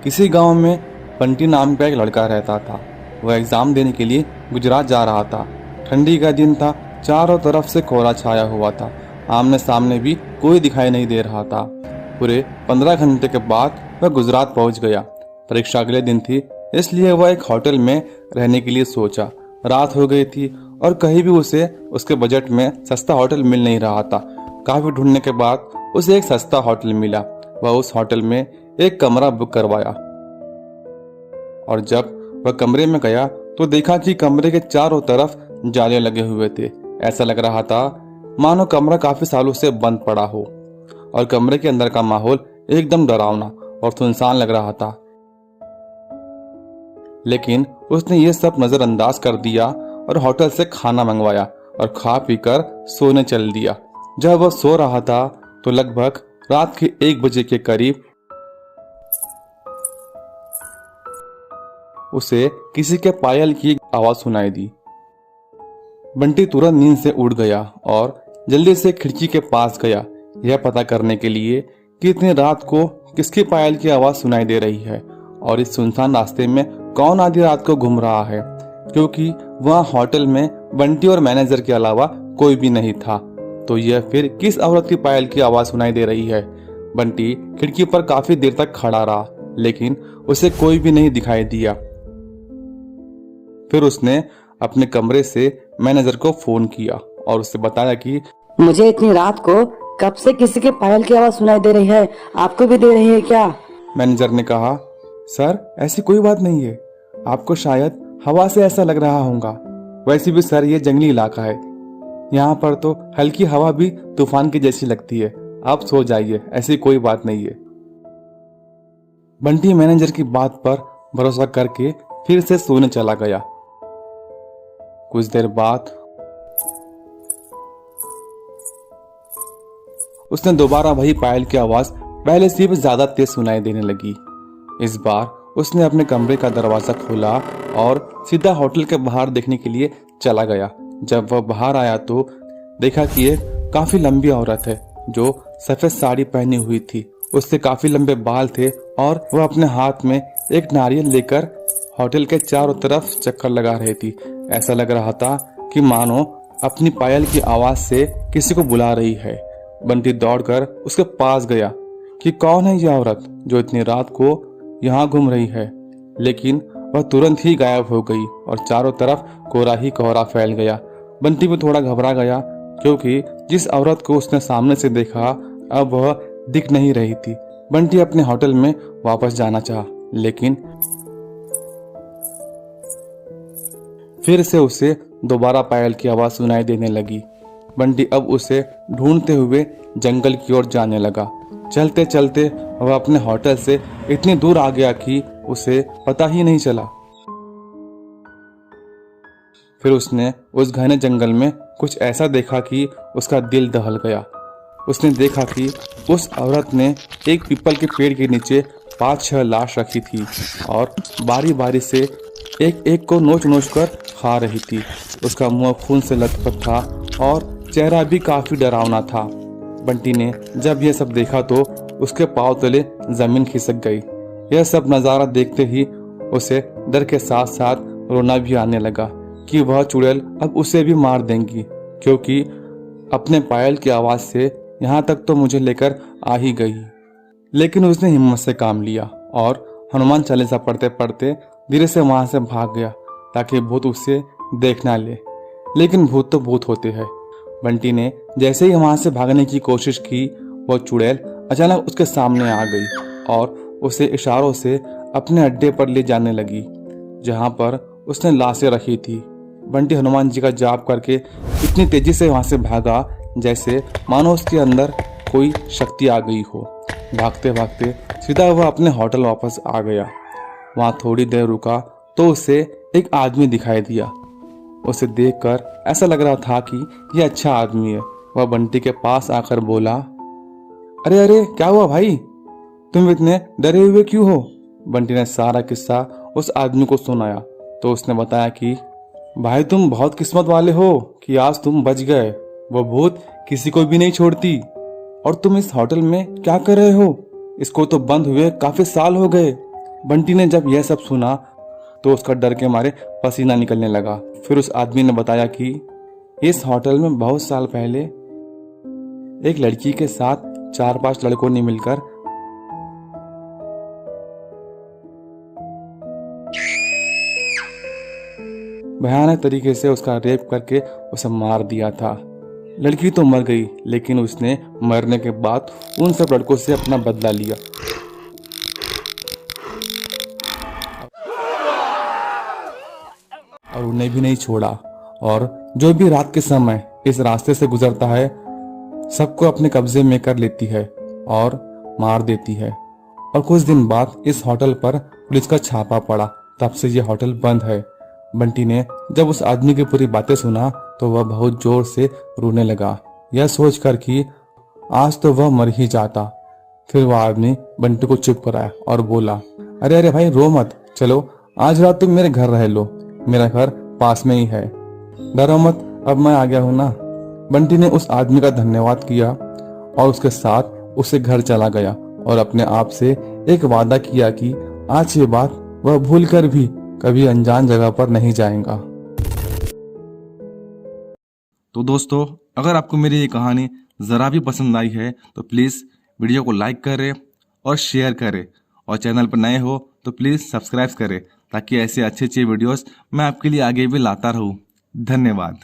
किसी गांव में बंटी नाम का एक लड़का रहता था। वह एग्ज़ाम देने के लिए गुजरात जा रहा था। ठंडी का दिन था, चारों तरफ से कोहरा छाया हुआ था। आमने सामने भी कोई दिखाई नहीं दे रहा था। पूरे 15 घंटे के बाद वह गुजरात पहुंच गया। परीक्षा अगले दिन थी, इसलिए वह एक होटल में रहने के लिए सोचा। रात हो गई थी और कहीं भी उसे उसके बजट में सस्ता होटल मिल नहीं रहा था। काफी ढूंढने के बाद उसे एक सस्ता होटल मिला। वह उस होटल में एक कमरा बुक करवाया और जब वह कमरे में गया तो देखा कि कमरे के चारों तरफ जाले लगे हुए थे। ऐसा लग रहा था मानो कमरा काफी सालों से बंद पड़ा हो और कमरे के अंदर का माहौल एकदम डरावना और सुनसान लग रहा था। लेकिन उसने ये सब नजरअंदाज कर दिया और होटल से खाना मंगवाया और खा पीकर सोने चल दिया। जब वह सो रहा था तो लगभग रात के 1 बजे के करीब उसे किसी के पायल की आवाज सुनाई दी। बंटी तुरंत नींद से उठ गया और जल्दी से खिड़की के पास गया, यह पता करने के लिए कि इतनी रात को किसकी पायल की आवाज सुनाई दे रही है और इस सुनसान रास्ते में कौन आधी रात को घूम रहा है, क्योंकि वहाँ होटल में बंटी और मैनेजर के अलावा कोई भी नहीं था। तो यह फिर किस औरत की पायल की आवाज सुनाई दे रही है। बंटी खिड़की पर काफी देर तक खड़ा रहा, लेकिन उसे कोई भी नहीं दिखाई दिया। फिर उसने अपने कमरे से मैनेजर को फोन किया और उससे बताया कि मुझे इतनी रात को कब से किसी के पायल की आवाज सुनाई दे रही है, आपको भी दे रही है क्या? मैनेजर ने कहा, सर ऐसी कोई बात नहीं है, आपको शायद हवा से ऐसा लग रहा होगा। वैसे भी सर ये जंगली इलाका है, यहाँ पर तो हल्की हवा भी तूफान की जैसी लगती है। आप सो जाइए, ऐसी कोई बात नहीं है। बंटी मैनेजर की बात पर भरोसा करके फिर से सोने चला गया। कुछ देर बाद उसने दोबारा वही पायल की आवाज पहले से भी ज्यादा तेज सुनाई देने लगी। इस बार उसने अपने कमरे का दरवाजा खोला और सीधा होटल के बाहर देखने के लिए चला गया। जब वह बाहर आया तो देखा कि एक काफी लंबी औरत है जो सफेद साड़ी पहनी हुई थी। उससे काफी लंबे बाल थे और वह अपने हाथ में एक नारियल लेकर होटल के चारों तरफ चक्कर लगा रही थी। ऐसा लग रहा था कि मानो अपनी पायल की आवाज से किसी को बुला रही है। बंटी दौड़कर उसके पास गया कि कौन है यह औरत जो इतनी रात को यहाँ घूम रही है, लेकिन वह तुरंत ही गायब हो गई और चारों तरफ कोहरा ही कोहरा फैल गया। बंटी भी थोड़ा घबरा गया क्योंकि जिस औरत को उसने सामने से देखा अब वह दिख नहीं रही थी। बंटी अपने होटल में वापस जाना चाहा, लेकिन फिर से उसे दोबारा पायल की आवाज सुनाई देने लगी। बंटी अब उसे ढूंढते हुए जंगल की ओर जाने लगा। चलते चलते वह अपने होटल से इतनी दूर आ गया कि उसे पता ही नहीं चला। फिर उसने उस घने जंगल में कुछ ऐसा देखा कि उसका दिल दहल गया। उसने देखा कि उस औरत ने एक पीपल के पेड़ के नीचे 5-6 लाश रखी थी और बारी बारी से एक एक को नोच नोच कर खा रही थी। उसका मुंह खून से लथपथ था और चेहरा भी काफी डरावना था। बंटी ने जब यह सब देखा तो उसके पांव तले जमीन खिसक गई। यह सब नजारा देखते ही उसे डर के साथ साथ रोना भी आने लगा कि वह चुड़ैल अब उसे भी मार देंगी, क्योंकि अपने पायल की आवाज से यहाँ तक तो मुझे लेकर आ ही गई। लेकिन उसने हिम्मत से काम लिया और हनुमान चालीसा पढ़ते पढ़ते धीरे से वहां से भाग गया ताकि भूत उसे देख ना ले। लेकिन भूत तो भूत होते हैं। बंटी ने जैसे ही वहां से भागने की कोशिश की, वो चुड़ैल अचानक उसके सामने आ गई और उसे इशारों से अपने अड्डे पर ले जाने लगी जहां पर उसने लाशें रखी थी। बंटी हनुमान जी का जाप करके इतनी तेजी से वहां से भागा जैसे मानो उसके अंदर कोई शक्ति आ गई हो। भागते भागते सीधा वह अपने होटल वापस आ गया। वहां थोड़ी देर रुका तो उसे एक आदमी दिखाई दिया। उसे देखकर ऐसा लग रहा था कि यह अच्छा आदमी है। वह बंटी के पास आकर बोला, अरे अरे क्या हुआ भाई, तुम इतने डरे हुए क्यों हो? बंटी ने सारा किस्सा उस आदमी को सुनाया तो उसने बताया कि भाई तुम बहुत किस्मत वाले हो कि आज तुम बच गए। वो भूत किसी को भी नहीं छोड़ती। और तुम इस होटल में क्या कर रहे हो? इसको तो बंद हुए काफी साल हो गए। बंटी ने जब यह सब सुना तो उसका डर के मारे पसीना निकलने लगा। फिर उस आदमी ने बताया कि इस होटल में बहुत साल पहले एक लड़की के साथ 4-5 लड़कों ने मिलकर भयानक तरीके से उसका रेप करके उसे मार दिया था। लड़की तो मर गई, लेकिन उसने मरने के बाद उन सब लड़कों से अपना बदला लिया। और उन्हें भी नहीं छोड़ा, और जो भी रात के समय इस रास्ते से गुजरता है सबको अपने कब्जे में कर लेती है और मार देती है। और कुछ दिन बाद इस होटल पर पुलिस का छापा पड़ा, तब से यह होटल बंद है। बंटी ने जब उस आदमी की पूरी बातें सुना तो वह बहुत जोर से रोने लगा, यह सोचकर कि आज तो वह मर ही जाता। फिर वह आदमी बंटी को चुप कराया और बोला, अरे अरे भाई रो मत, चलो आज रात तुम मेरे घर रह लो, मेरा घर पास में ही है, डरो मत, अब मैं आ गया हूं ना। बंटी ने उस आदमी का धन्यवाद किया और उसके साथ उसे घर चला गया और अपने आप से एक वादा किया कि आज ये बात वह भूलकर भी कभी अनजान जगह पर नहीं जाएगा। तो दोस्तों, अगर आपको मेरी ये कहानी जरा भी पसंद आई है तो प्लीज वीडियो को लाइक करें और शेयर करें, और चैनल पर नए हो तो प्लीज सब्सक्राइब करें ताकि ऐसे अच्छे अच्छे वीडियोस मैं आपके लिए आगे भी लाता रहूं। धन्यवाद।